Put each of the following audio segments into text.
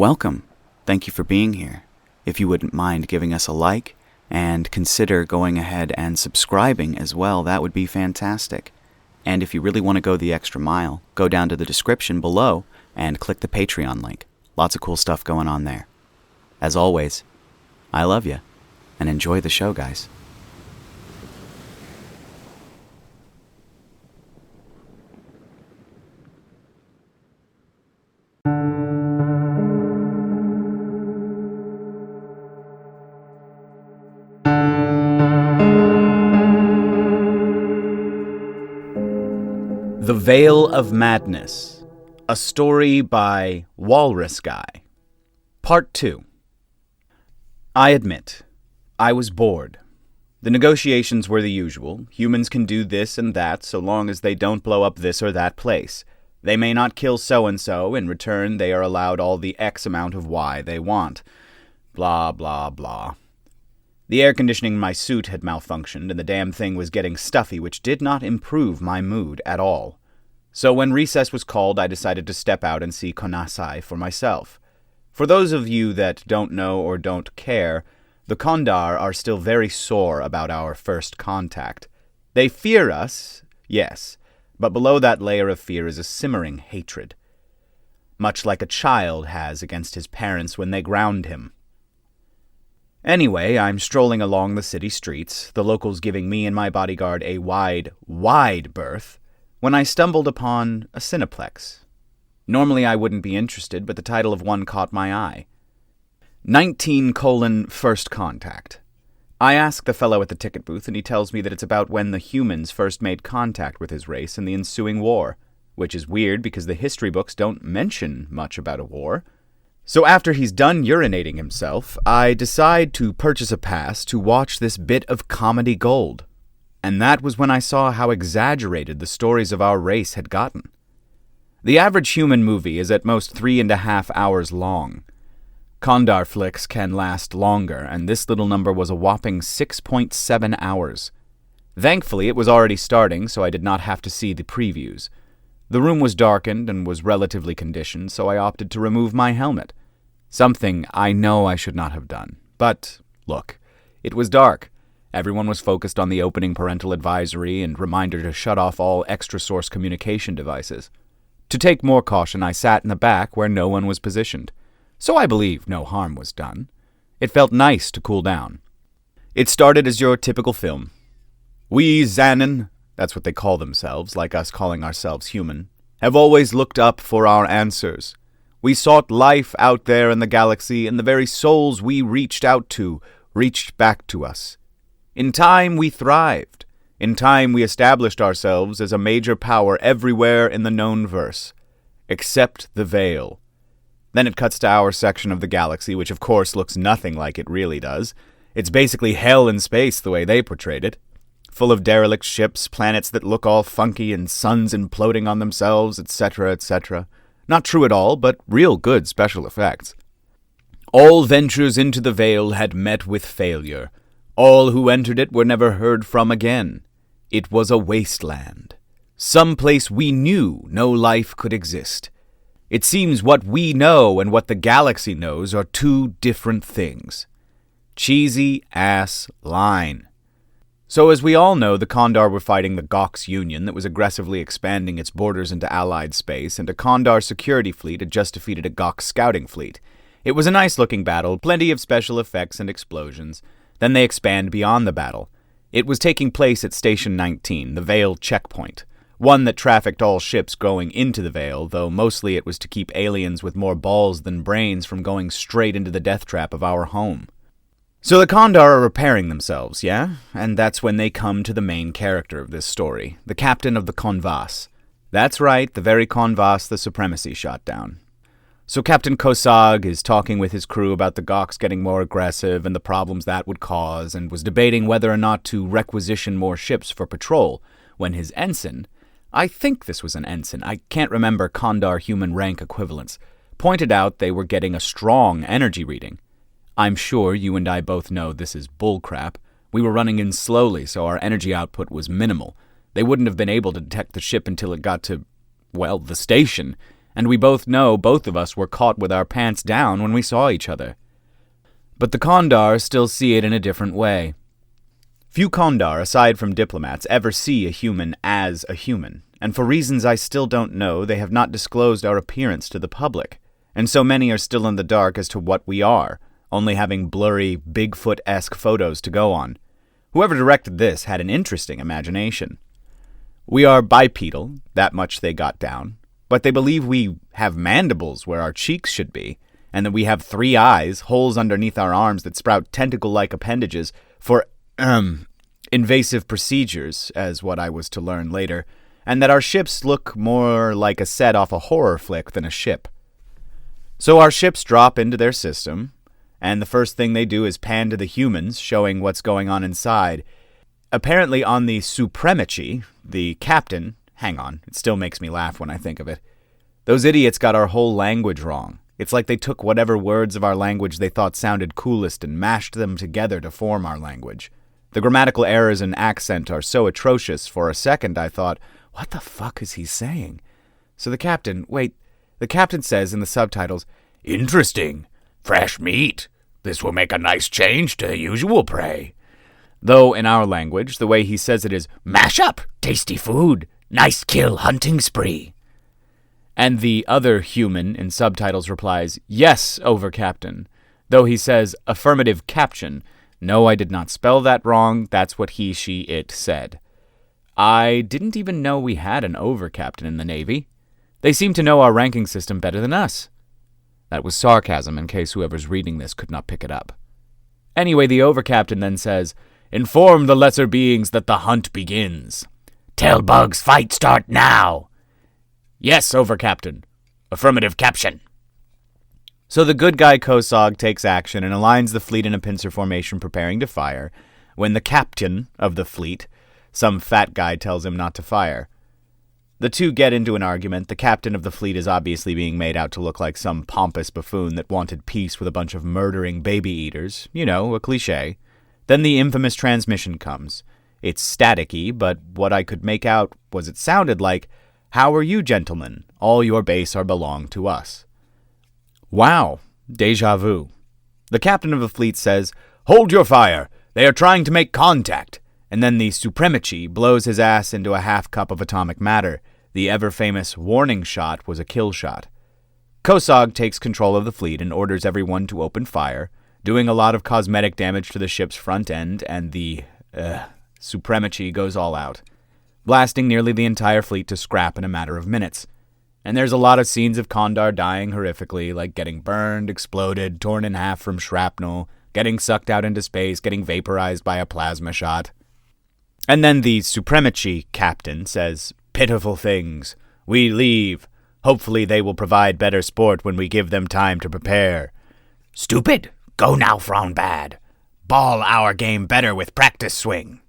Welcome. Thank you for being here. If you wouldn't mind giving us a like, and consider going ahead and subscribing as well, that would be fantastic. And if you really want to go the extra mile, go down to the description below and click the Patreon link. Lots of cool stuff going on there. As always, I love you, and enjoy the show, guys. The Veil of Madness, a story by Walrus Guy. Part 2. I admit, I was bored. The negotiations were the usual. Humans can do this and that so long as they don't blow up this or that place. They may not kill so-and-so. In return, they are allowed all the X amount of Y they want. Blah, blah, blah. The air conditioning in my suit had malfunctioned, and the damn thing was getting stuffy, which did not improve my mood at all. So when recess was called, I decided to step out and see Commissar for myself. For those of you that don't know or don't care, the Kondar are still very sore about our first contact. They fear us, yes, but below that layer of fear is a simmering hatred. Much like a child has against his parents when they ground him. Anyway, I'm strolling along the city streets, the locals giving me and my bodyguard a wide, wide berth, when I stumbled upon a Cineplex. Normally I wouldn't be interested, but the title of one caught my eye. 19:First Contact. I ask the fellow at the ticket booth, and he tells me that it's about when the humans first made contact with his race in the ensuing war, which is weird because the history books don't mention much about a war. So after he's done urinating himself, I decide to purchase a pass to watch this bit of comedy gold. And that was when I saw how exaggerated the stories of our race had gotten. The average human movie is at most 3.5 hours long. Kondar flicks can last longer, and this little number was a whopping 6.7 hours. Thankfully, it was already starting, so I did not have to see the previews. The room was darkened and was relatively conditioned, so I opted to remove my helmet. Something I know I should not have done. But, look, it was dark. Everyone was focused on the opening parental advisory and reminder to shut off all extra-source communication devices. To take more caution, I sat in the back where no one was positioned. So I believe no harm was done. It felt nice to cool down. It started as your typical film. We Xanon, that's what they call themselves, like us calling ourselves human, have always looked up for our answers. We sought life out there in the galaxy, and the very souls we reached out to reached back to us. In time, we thrived. In time, we established ourselves as a major power everywhere in the known verse, except the Veil. Then it cuts to our section of the galaxy, which of course looks nothing like it really does. It's basically hell in space the way they portrayed it. Full of derelict ships, planets that look all funky, and suns imploding on themselves, etc., etc. Not true at all, but real good special effects. All ventures into the Veil had met with failure. All who entered it were never heard from again. It was a wasteland. Some place we knew no life could exist. It seems what we know and what the galaxy knows are two different things. Cheesy ass line. So as we all know, the Kondar were fighting the Gox Union that was aggressively expanding its borders into Allied space, and a Kondar security fleet had just defeated a Gox scouting fleet. It was a nice-looking battle, plenty of special effects and explosions. Then they expand beyond the battle. It was taking place at Station 19, the Veil checkpoint, one that trafficked all ships going into the Veil, though mostly it was to keep aliens with more balls than brains from going straight into the death trap of our home. So the Kondar are repairing themselves, yeah? And that's when they come to the main character of this story, the captain of the Convas. That's right, the very Convas the Supremacy shot down. So Captain Kosag is talking with his crew about the Gox getting more aggressive and the problems that would cause, and was debating whether or not to requisition more ships for patrol, when his ensign, I think this was an ensign, I can't remember Kondar human rank equivalents, pointed out they were getting a strong energy reading. I'm sure you and I both know this is bullcrap. We were running in slowly, so our energy output was minimal. They wouldn't have been able to detect the ship until it got to, well, the station, and we both know both of us were caught with our pants down when we saw each other. But the Kondar still see it in a different way. Few Kondar, aside from diplomats, ever see a human as a human, and for reasons I still don't know, they have not disclosed our appearance to the public, and so many are still in the dark as to what we are, only having blurry, Bigfoot-esque photos to go on. Whoever directed this had an interesting imagination. We are bipedal, that much they got down, but they believe we have mandibles where our cheeks should be, and that we have 3 eyes, holes underneath our arms that sprout tentacle-like appendages for, invasive procedures, as what I was to learn later, and that our ships look more like a set off a horror flick than a ship. So our ships drop into their system, and the first thing they do is pan to the humans, showing what's going on inside. Apparently on the Supremacy, the captain, hang on, it still makes me laugh when I think of it, those idiots got our whole language wrong. It's like they took whatever words of our language they thought sounded coolest and mashed them together to form our language. The grammatical errors and accent are so atrocious, for a second I thought, what the fuck is he saying? So the captain says in the subtitles, "Interesting. Fresh meat. This will make a nice change to the usual prey." Though in our language, the way he says it is, "Mash up. Tasty food. Nice kill hunting spree." And the other human in subtitles replies, "Yes, over captain." Though he says, "affirmative caption." No, I did not spell that wrong. That's what he, she, it said. I didn't even know we had an over-captain in the Navy. They seem to know our ranking system better than us. That was sarcasm, in case whoever's reading this could not pick it up. Anyway, the over-captain then says, "Inform the lesser beings that the hunt begins. Tell bugs fight start now." "Yes, over-captain." "Affirmative caption." So the good guy Kosog takes action and aligns the fleet in a pincer formation preparing to fire, when the captain of the fleet, some fat guy, tells him not to fire. The two get into an argument. The captain of the fleet is obviously being made out to look like some pompous buffoon that wanted peace with a bunch of murdering baby-eaters. You know, a cliché. Then the infamous transmission comes. It's staticky, but what I could make out was it sounded like, "How are you, gentlemen? All your base are belong to us." Wow, déjà vu. The captain of the fleet says, "Hold your fire. They are trying to make contact." And then the Supremacy blows his ass into a half cup of atomic matter. The ever-famous warning shot was a kill shot. Kosog takes control of the fleet and orders everyone to open fire, doing a lot of cosmetic damage to the ship's front end, and the Supremacy goes all out, blasting nearly the entire fleet to scrap in a matter of minutes. And there's a lot of scenes of Kondar dying horrifically, like getting burned, exploded, torn in half from shrapnel, getting sucked out into space, getting vaporized by a plasma shot. And then the Supremacy captain says, "Pitiful things. We leave. Hopefully they will provide better sport when we give them time to prepare." "Stupid. Go now, frown bad. Ball our game better with practice swing."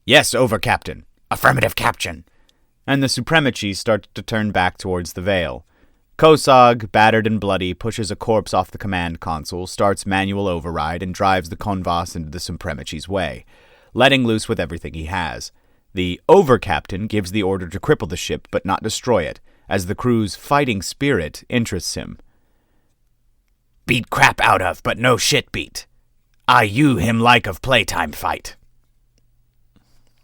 "Yes, over captain." "Affirmative caption." And the Supremacy starts to turn back towards the Veil. Kosog, battered and bloody, pushes a corpse off the command console, starts manual override, and drives the Convas into the Supremacy's way, letting loose with everything he has. The over-captain gives the order to cripple the ship but not destroy it, as the crew's fighting spirit interests him. "Beat crap out of, but no shit beat. I you him like of playtime fight."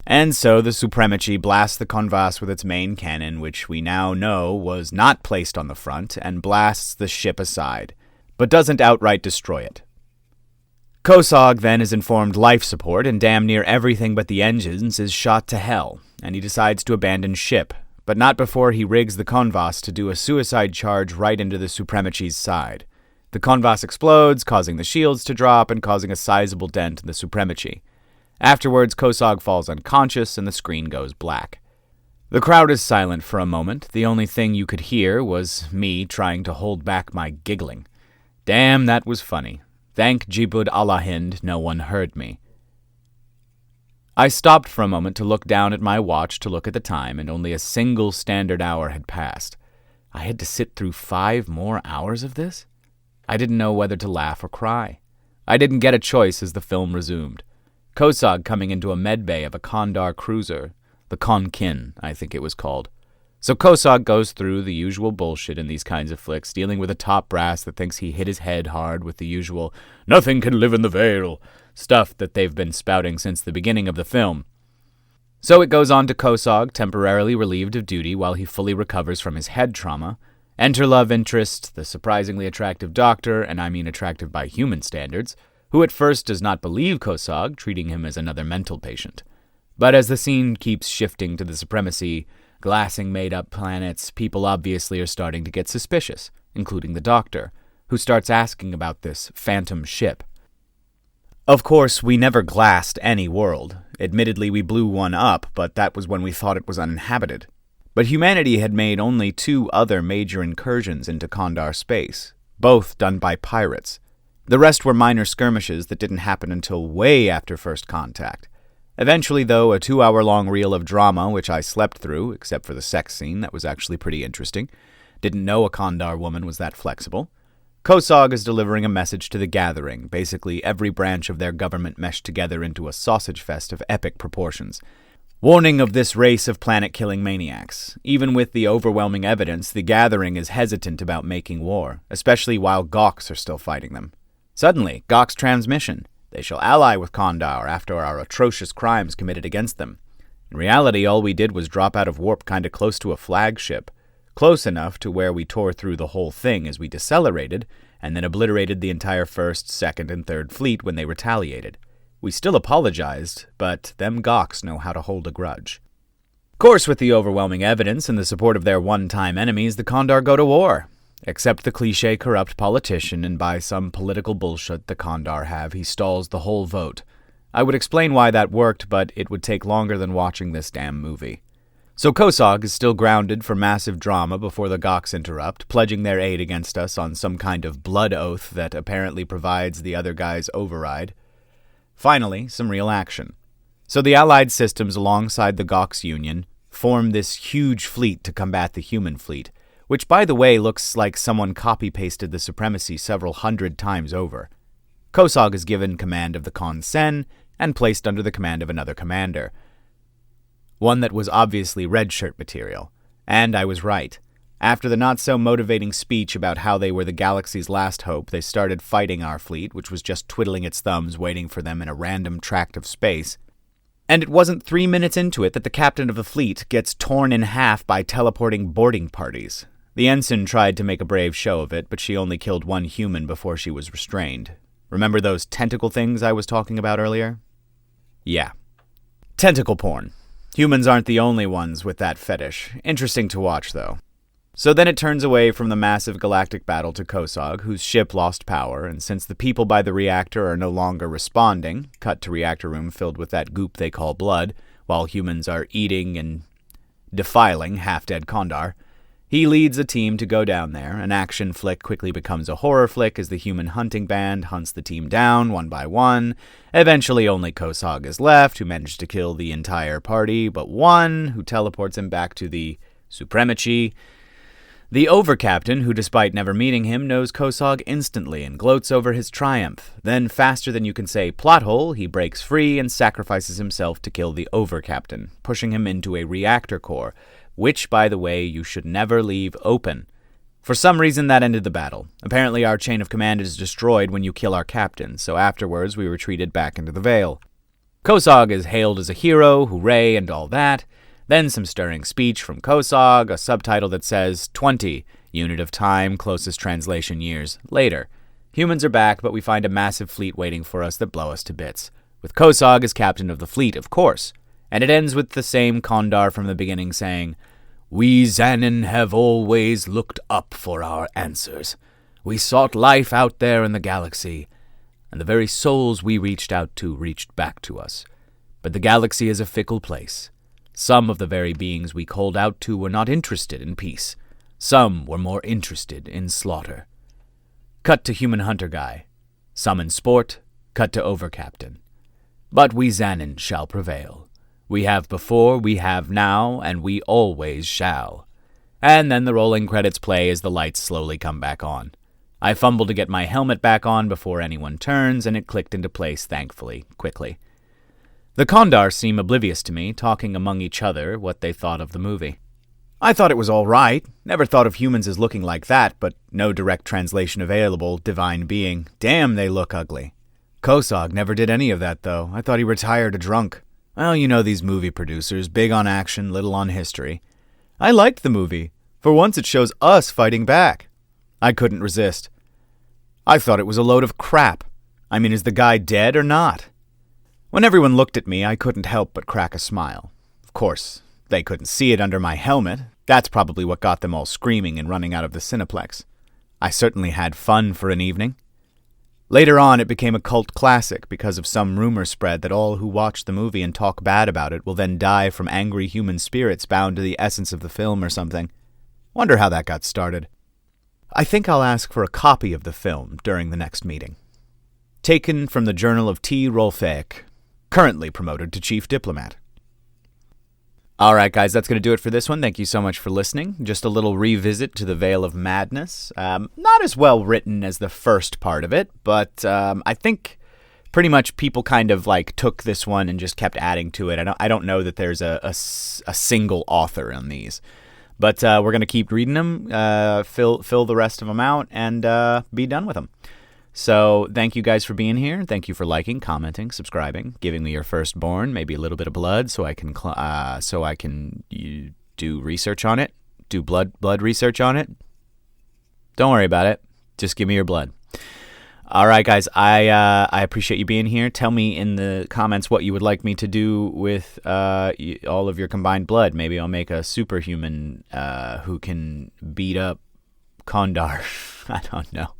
And so the Supremacy blasts the Convas with its main cannon, which we now know was not placed on the front, and blasts the ship aside, but doesn't outright destroy it. Kosog then is informed life support, and damn near everything but the engines is shot to hell, and he decides to abandon ship, but not before he rigs the Convas to do a suicide charge right into the Supremacy's side. The Convas explodes, causing the shields to drop and causing a sizable dent in the Supremacy. Afterwards, Kosog falls unconscious and the screen goes black. The crowd is silent for a moment. The only thing you could hear was me trying to hold back my giggling. Damn, that was funny. Thank Jibud Allahind, no one heard me. I stopped for a moment to look down at my watch to look at the time, and only a single standard hour had passed. I had to sit through 5 more hours of this? I didn't know whether to laugh or cry. I didn't get a choice as the film resumed. Kosog coming into a medbay of a Kondar cruiser, the Konkin, I think it was called. So Kosog goes through the usual bullshit in these kinds of flicks, dealing with a top brass that thinks he hit his head hard with the usual "nothing can live in the veil" stuff that they've been spouting since the beginning of the film. So it goes on to Kosog, temporarily relieved of duty while he fully recovers from his head trauma. Enter love interest, the surprisingly attractive doctor, and I mean attractive by human standards, who at first does not believe Kosog, treating him as another mental patient. But as the scene keeps shifting to the supremacy, glassing made-up planets, people obviously are starting to get suspicious, including the doctor, who starts asking about this phantom ship. Of course, we never glassed any world. Admittedly, we blew one up, but that was when we thought it was uninhabited. But humanity had made only 2 other major incursions into Kondar space, both done by pirates. The rest were minor skirmishes that didn't happen until way after first contact. Eventually, though, a 2-hour-long reel of drama, which I slept through, except for the sex scene that was actually pretty interesting. Didn't know a Kondar woman was that flexible. Kosog is delivering a message to the Gathering, basically every branch of their government meshed together into a sausage fest of epic proportions. Warning of this race of planet-killing maniacs. Even with the overwhelming evidence, the Gathering is hesitant about making war, especially while Gawks are still fighting them. Suddenly, Gawk's transmission. They shall ally with Kondar after our atrocious crimes committed against them. In reality, all we did was drop out of warp kinda close to a flagship. Close enough to where we tore through the whole thing as we decelerated, and then obliterated the entire 1st, 2nd, and 3rd Fleet when they retaliated. We still apologized, but them Gawks know how to hold a grudge. Of course, with the overwhelming evidence and the support of their one-time enemies, the Kondar go to war. Except the cliché corrupt politician, and by some political bullshit the Kondar have, he stalls the whole vote. I would explain why that worked, but it would take longer than watching this damn movie. So Kosog is still grounded for massive drama before the Gawks interrupt, pledging their aid against us on some kind of blood oath that apparently provides the other guy's override. Finally, some real action. So the Allied systems alongside the Gawks Union form this huge fleet to combat the human fleet, which by the way looks like someone copy-pasted the supremacy several hundred times over. Kosog is given command of the Con-Sen and placed under the command of another commander. One that was obviously red shirt material. And I was right. After the not-so-motivating speech about how they were the galaxy's last hope, they started fighting our fleet, which was just twiddling its thumbs waiting for them in a random tract of space. And it wasn't 3 minutes into it that the captain of the fleet gets torn in half by teleporting boarding parties. The ensign tried to make a brave show of it, but she only killed 1 human before she was restrained. Remember those tentacle things I was talking about earlier? Yeah. Tentacle porn. Humans aren't the only ones with that fetish. Interesting to watch, though. So then it turns away from the massive galactic battle to Kosog, whose ship lost power, and since the people by the reactor are no longer responding, cut to reactor room filled with that goop they call blood, while humans are eating and defiling half-dead Kondar, he leads a team to go down there. An action flick quickly becomes a horror flick as the human hunting band hunts the team down one by one. Eventually only Kosog is left, who managed to kill the entire party, but one, who teleports him back to the supremacy. The overcaptain, who despite never meeting him, knows Kosog instantly and gloats over his triumph. Then, faster than you can say plot hole, he breaks free and sacrifices himself to kill the overcaptain, pushing him into a reactor core, which, by the way, you should never leave open. For some reason, that ended the battle. Apparently, our chain of command is destroyed when you kill our captain, so afterwards we retreated back into the Veil. Kosog is hailed as a hero, hooray, and all that. Then some stirring speech from Kosog, a subtitle that says 20, unit of time, closest translation years, later. Humans are back, but we find a massive fleet waiting for us that blow us to bits. With Kosog as captain of the fleet, of course. And it ends with the same Kondar from the beginning saying, "We Xanin have always looked up for our answers. We sought life out there in the galaxy, and the very souls we reached out to reached back to us. But the galaxy is a fickle place. Some of the very beings we called out to were not interested in peace. Some were more interested in slaughter." Cut to human hunter guy. Some in sport, cut to overcaptain. "But we Xanin shall prevail. We have before, we have now, and we always shall." And then the rolling credits play as the lights slowly come back on. I fumbled to get my helmet back on before anyone turns, and it clicked into place, thankfully, quickly. The Kondar seem oblivious to me, talking among each other what they thought of the movie. I thought it was all right. Never thought of humans as looking like that, but no direct translation available. Divine being. Damn, they look ugly. Kosog never did any of that, though. I thought he retired a drunk. Well, you know these movie producers, big on action, little on history. I liked the movie. For once it shows us fighting back. I couldn't resist. I thought it was a load of crap. I mean, is the guy dead or not? When everyone looked at me, I couldn't help but crack a smile. Of course, they couldn't see it under my helmet. That's probably what got them all screaming and running out of the Cineplex. I certainly had fun for an evening. Later on, it became a cult classic because of some rumor spread that all who watch the movie and talk bad about it will then die from angry human spirits bound to the essence of the film or something. Wonder how that got started. I think I'll ask for a copy of the film during the next meeting. Taken from the Journal of T. Rolfeck, currently promoted to Chief Diplomat. Alright guys, that's going to do it for this one. Thank you so much for listening. Just a little revisit to the Veil of Madness. Not as well written as the first part of it, but I think pretty much people kind of like took this one and just kept adding to it. I don't know that there's a single author on these. But we're going to keep reading them, fill the rest of them out, and be done with them. So thank you guys for being here. Thank you for liking, commenting, subscribing, giving me your firstborn, maybe a little bit of blood, so I can do research on it, do blood research on it. Don't worry about it. Just give me your blood. All right, guys. I appreciate you being here. Tell me in the comments what you would like me to do with all of your combined blood. Maybe I'll make a superhuman who can beat up Kondar. I don't know.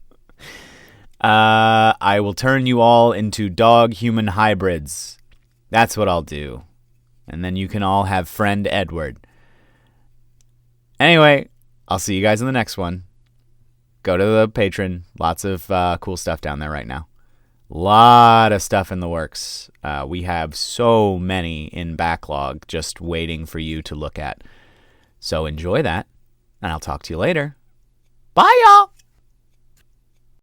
I will turn you all into dog-human hybrids. That's what I'll do. And then you can all have friend Edward. Anyway, I'll see you guys in the next one. Go to the Patreon. Lots of cool stuff down there right now. Lot of stuff in the works. We have so many in backlog just waiting for you to look at. So enjoy that, and I'll talk to you later. Bye, y'all!